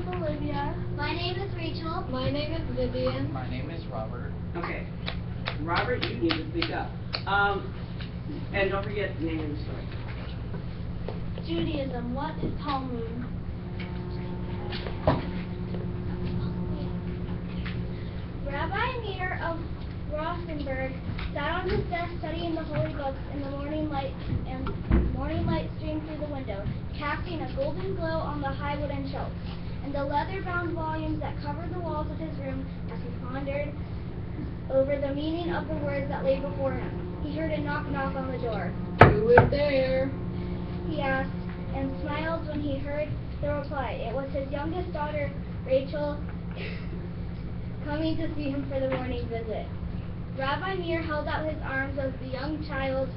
is Olivia. My name is Rachel. My name is Vivian. My name is Robert. Okay. Robert, you need to speak up. And don't forget the name of the story. Judaism, what is Talmud? Rabbi Meir of Rothenburg sat on his desk studying the holy books in the morning light, and morning light streamed through the window, casting a golden glow on the high wooden shelves and the leather-bound volumes that covered the walls of his room. As he pondered over the meaning of the words that lay before him, he heard a knock-knock on the door. Who is there? He asked, and smiled when he heard the reply. It was his youngest daughter, Rachel, coming to see him for the morning visit. Rabbi Meir held out his arms as the young child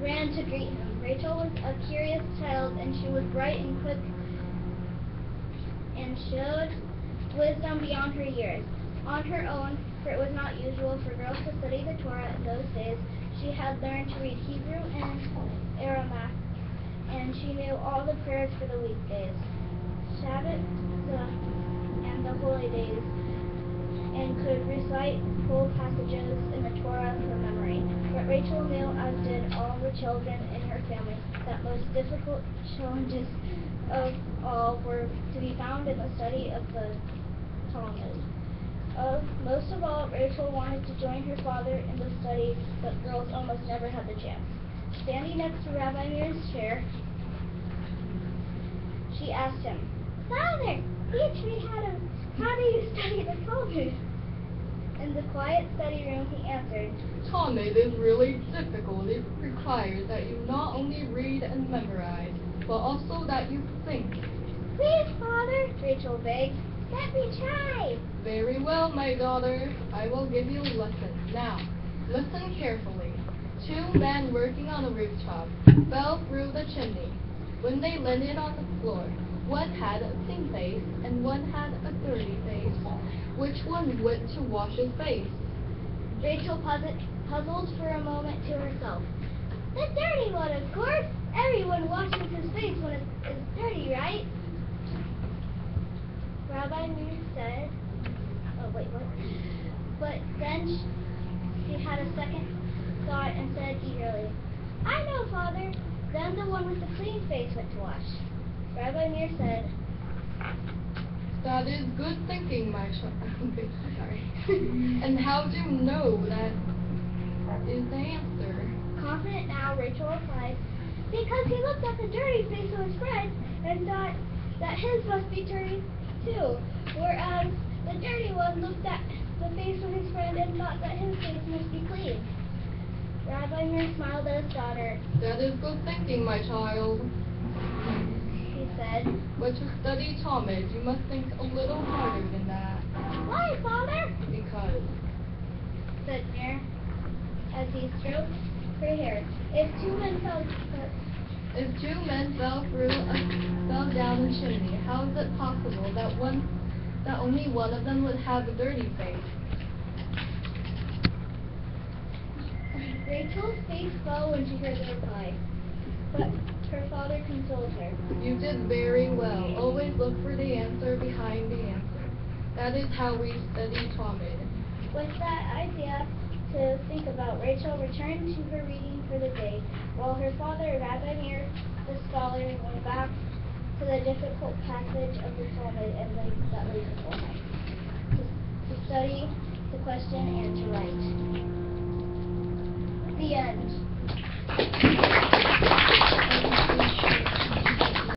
ran to greet him. Rachel was a curious child, and she was bright and quick and showed wisdom beyond her years. On her own, for it was not usual for girls to study the Torah in those days, she had learned to read Hebrew and Aramaic, and she knew all the prayers for the weekdays, Shabbat, and the holy days, and could recite whole passages in the Torah from memory. But Rachel knew, as did all the children in her family, that most difficult challenges of all were to be found in the study of the Talmud. Most of all, Rachel wanted to join her father in the study, but girls almost never had the chance. Standing next to Rabbi Meir's chair, she asked him, "Father, teach me how do you study the Talmud?" In the quiet study room, he answered, Talmud is really difficult. It requires that you not only read and memorize, but also that you think. "Please, Father," Rachel begged, "let me try." Very well, my daughter. I will give you a lesson. Now, listen carefully. 2 men working on a rooftop fell through the chimney. When they landed on the floor, one had a clean face and one had a dirty face. Which one went to wash his face? Rachel puzzled for a moment to herself. "The dirty one, of course. Everyone washes his face when it's dirty, right?" Rabbi Meir said, "Oh, wait, what?" But then she had a second thought and said eagerly, "I know, Father." Then the one with the clean face went to wash. Rabbi Meir said, That is good thinking, my child. Sorry. And how do you know that is the answer? Confident now, Rachel replied, "Because he looked at the dirty face of his friend and thought that his must be dirty too, whereas the dirty one looked at the face of his friend and thought that his face must be clean." Rabbi Meir smiled at his daughter. That is good thinking, my child. He said, But to study Talmud, you must think a little harder than that. "Why, Father?" Because said Meir, as he stroked her hair. If two men fell down the chimney, how is it possible that only one of them would have a dirty face? Rachel's face fell when she heard the reply, but her father consoled her. You did very well. Always look for the answer behind the answer. That is how we study Talmud. With that idea to think about, Rachel returned to her reading for the day, while her father, Rabbi Meir, the scholar, went back to the difficult passage of the Talmud and that lay before him, to study, to question, and to write. The end.